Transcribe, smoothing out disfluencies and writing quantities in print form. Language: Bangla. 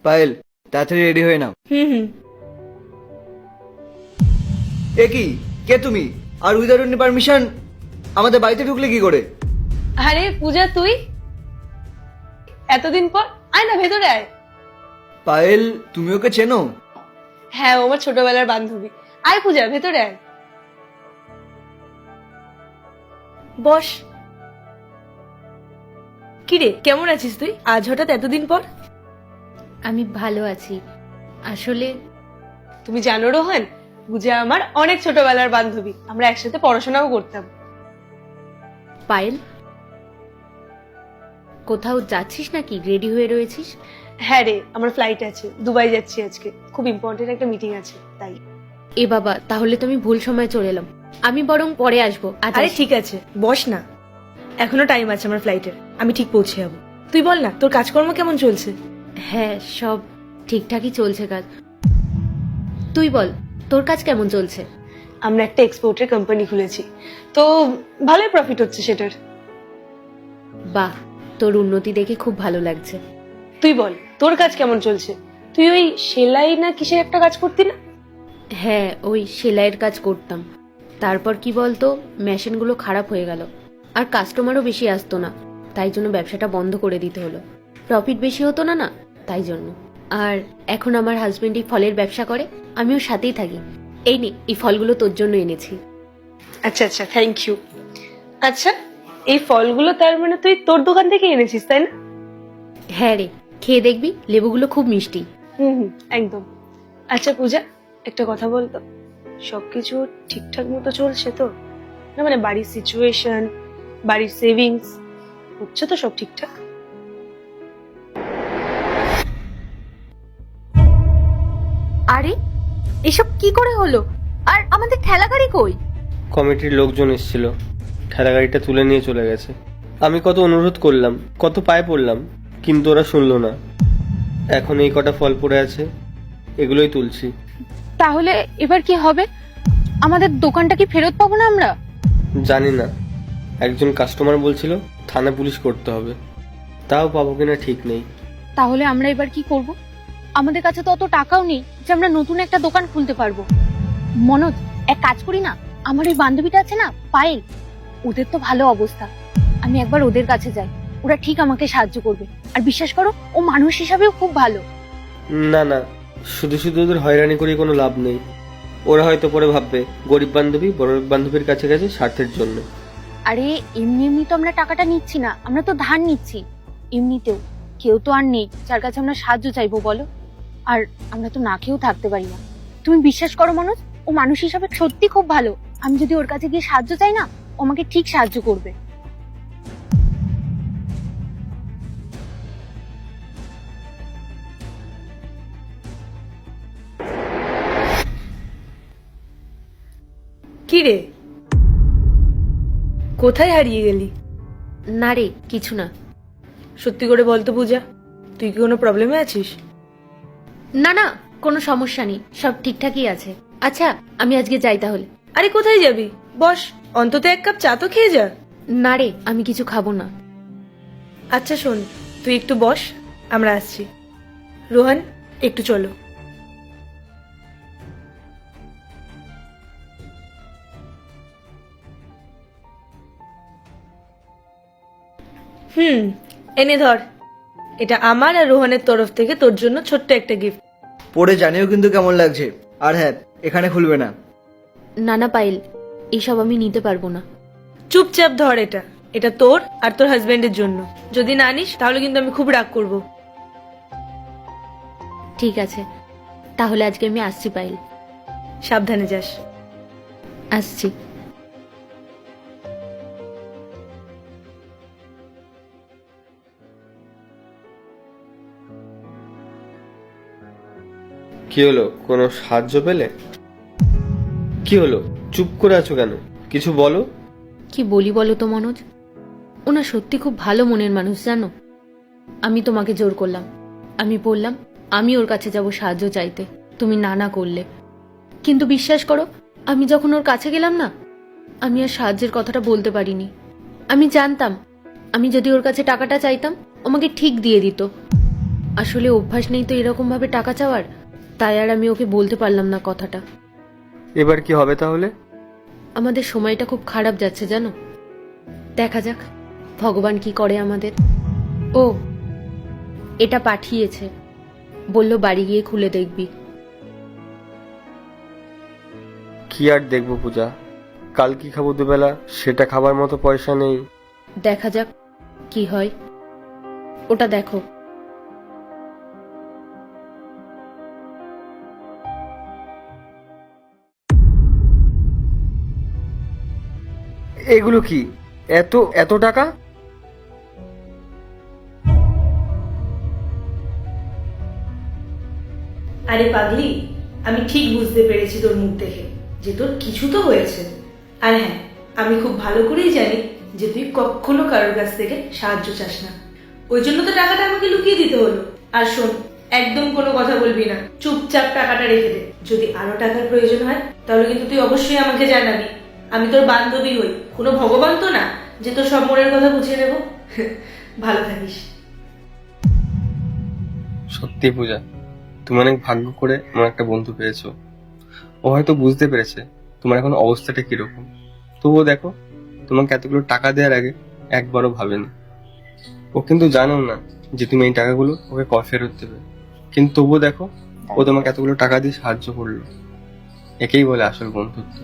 পায়েল, তাড়াতাড়ি রেডি হয়ে নাও। হুম। এ কি, কে তুমি? আর উইদাউট এনি পারমিশন আমাদের বাড়িতে ঢুকলে কি করে? আরে পূজা, তুই এতদিন পর, আয় না ভেতরে আয়। পায়েল, তুমি ওকে চেনো? হ্যাঁ, ও আমার ছোটবেলার বান্ধবী। আয় পূজা, ভেতরে আয়, বস। কিরে, কেমন আছিস তুই? আজ হঠাৎ এতদিন পর? আমি ভালো আছি। আসলে তুমি জানো রোহন, পূজা আমার অনেক ছোটবেলার বান্ধবী, আমরা একসাথে পড়াশোনাও করতাম। পায়েল, কোথাও যাচ্ছিস নাকি? রেডি হয়ে রয়েছিস? হ্যাঁ রে, আমার ফ্লাইট আছে, দুবাই যাচ্ছি আজকে, খুব ইম্পর্টেন্ট একটা মিটিং আছে তাই। এ বাবা, তাহলে তো আমি ভুল সময় চলে এলাম। আমি বরং পরে আসবো। আরে ঠিক আছে, বস না, এখনো টাইম আছে আমার ফ্লাইটের, আমি ঠিক পৌঁছে যাবো। তুই বল না, তোর কাজকর্ম কেমন চলছে? হ্যাঁ, সব ঠিকঠাকই চলছে কাজ। তুই বল, তোর কাজ কেমন চলছে? আমরা একটা এক্সপোর্টের কোম্পানি খুলেছি, তো ভালোই প্রফিট হচ্ছে সেটার। বাহ, তোর উন্নতি দেখে খুব ভালো লাগছে। তুই বল, তোর কাজ কেমন চলছে? তুই ওই সেলাই না কিসের একটা কাজ করতি না? হ্যাঁ, ওই সেলাইয়ের কাজ করতাম। তারপর কি বলতো, মেশিনগুলো খারাপ হয়ে গেল, আর কাস্টমারও বেশি আসতো না, তাই জন্য ব্যবসাটা বন্ধ করে দিতে হলো। প্রফিট বেশি হতো না, তাই জন্য। আর এখন আমার হাজবেন্ড এই ফলের ব্যবসা করে, আমিও সাথেই থাকি। এই নে, এই ফলগুলো তোর জন্য এনেছি। আচ্ছা আচ্ছা, থ্যাংক ইউ। আচ্ছা, এই ফলগুলো তার মানে তুই তোর দোকান থেকে এনেছিস, তাই না? হ্যাঁ রে, খেয়ে দেখবি, লেবুগুলো খুব মিষ্টি। হুম, একদম। আচ্ছা পূজা, একটা কথা বলতো, সবকিছু ঠিকঠাক মতো চলছে তো? না মানে বাড়ির সিচুয়েশন, বাড়ির সেভিংস, হচ্ছে তো সব ঠিকঠাক? আরে, এসব কি করে হলো? আর আমাদের ঠেলা গাড়ি কই? কমিটির লোকজন এসেছিল, ঠেলা গাড়িটা তুলে নিয়ে চলে গেছে। আমি কত অনুরোধ করলাম, কত পায়ে পড়লাম, কিন্তু ওরা শুনলো না। এখন এই কটা ফল পড়ে আছে, এগুলোই তুলছি। তাহলে এবার কি হবে? আমাদের দোকানটা কি ফেরত পাবো না আমরা? জানি না, একজন কাস্টমার বলছিল থানা পুলিশ করতে হবে, তাও পাবো কিনা ঠিক নেই। তাহলে আমরা এবার কি করব? আমাদের কাছে তো অত টাকাও নেই যে আমরা নতুন একটা দোকান খুলতে পারবো। মনোজ, এক কাজ করি না, আমার ওই বান্ধবীটা আছে না, পায়েল, ওদের তো ভালো অবস্থা, আমি একবার ওদের কাছে যাই, ওরা ঠিক আমাকে সাহায্য করবে। আর বিশ্বাস করো, ও মানুষ হিসাবেও খুব ভালো। না না, শুধু শুধু ওদের হয়রানি করে কোনো লাভ নেই। ওরা হয়তো পরে ভাববে গরিব বান্ধবী বড় বান্ধবীর কাছে গেছে স্বার্থের জন্য। আরে এমনি এমনি তো আমরা টাকাটা নিচ্ছি না, আমরা তো ধার নিচ্ছি। এমনিতেও কেউ তো আর নেই যার কাছে আমরা সাহায্য চাইবো, বলো? আর আমরা তো না খেয়েও থাকতে পারি না। তুমি বিশ্বাস করো মনোজ, ও মানুষ হিসাবে সত্যি খুব ভালো। আমি যদি ওর কাছে গিয়ে সাহায্য চাই না, ও আমাকে ঠিক সাহায্য করবে। কি রে, কোথায় হারিয়ে গেলি? না রে, কিছু না। সত্যি করে বলতো পূজা, তুই কি কোনো প্রবলেমে আছিস? না না, কোনো সমস্যা নেই, সব ঠিকঠাকই আছে। আচ্ছা, আমি আজকে যাই তাহলে। আরে কোথায় যাবি? বস, অন্তত এক কাপ চা তো খেয়ে যা। না রে, আমি কিছু খাবো না। আচ্ছা শোন, তুই একটু বস, আমরা আসছি। রোহন, একটু চলো। এনে ধর, এটা আমার আর রোহনের তরফ থেকে তোর জন্য ছোট্ট একটা গিফট। পরে জানিও কিন্তু কেমন লাগছে। আর হ্যাঁ, এখানে খুলবে না। না না পায়েল, এইসব আমি নিতে পারবো না। চুপচাপ ধর এটা, এটা তোর আর তোর হাজবেন্ডের জন্য। যদি না নিস তাহলে কিন্তু আমি খুব রাগ করব। ঠিক আছে, তাহলে আজকে আমি আসছি পায়েল। সাবধানে যাস। আসছি। কি হলো, কোনো সাহায্য পেলে? কি হলো, চুপ করে আছো কেন? কিছু বলো। কি বলি বলো তো মনোজ, ওনা সত্যি খুব ভালো মনের মানুষ, জানো? আমি তোমাকে জোর করলাম, আমি বললাম আমি ওর কাছে যাব সাহায্য চাইতে, তুমি না না করলে। কিন্তু বিশ্বাস করো, আমি যখন ওর কাছে গেলাম না, আমি আর সাহায্যের কথাটা বলতে পারিনি। আমি জানতাম আমি যদি ওর কাছে টাকাটা চাইতাম, ও আমাকে ঠিক দিয়ে দিত। আসলে অভ্যাস নেই তো এরকম ভাবে টাকা চাওয়ার, তাই আর আমি ওকে বলতে পারলাম না কথাটা। এবার কি হবে তাহলে? আমাদের সময়টা খুব খারাপ যাচ্ছে জানো। দেখা যাক ভগবান কি করে আমাদের। ও, এটা পাঠিয়েছে, বলল বাড়ি গিয়ে খুলে দেখবি। কি আর দেখবো পূজা, কাল কি খাবো দুবেলা সেটা খাবার মতো পয়সা নেই। দেখা যাক কি হয়। ওটা দেখো। এগুলো কি? এত এত টাকা? আরে পাগলি, আমি ঠিক বুঝতে পেরেছি তোর মুখ দেখে যে তোর কিছু তো হয়েছে। আর হ্যাঁ, আমি খুব ভালো করেই জানি যে তুই কখনো কারোর কাছ থেকে সাহায্য চাস না, ওই জন্য তো টাকাটা আমাকে লুকিয়ে দিতে হলো। আর শোন, একদম কোনো কথা বলবি না, চুপচাপ টাকাটা রেখে দে। যদি আরো টাকার প্রয়োজন হয় তাহলে কিন্তু তুই অবশ্যই আমাকে জানাবি। আমি তোর বান্ধবী হই, কোনো ভগবান তো না যে তোর সব মনের কথা বুঝে নেব। ভালো থাকিস। সত্যি পূজা, তুমি অনেক ভাগ্য করে আমার একটা বন্ধু পেয়েছো। ও হয়তো বুঝতে পেরেছে তোমার এখন অবস্থাটা কিরকম, তবুও দেখো তোমাকে এতগুলো টাকা দেওয়ার আগে একবারও ভাবেনি। ও কিন্তু জানো না যে তুমি এই টাকাগুলো ওকে ফেরত দেবে, কিন্তু তবুও দেখো ও তোমাকে এতগুলো টাকা দিয়ে সাহায্য করলো। একেই বলে আসল বন্ধুত্ব।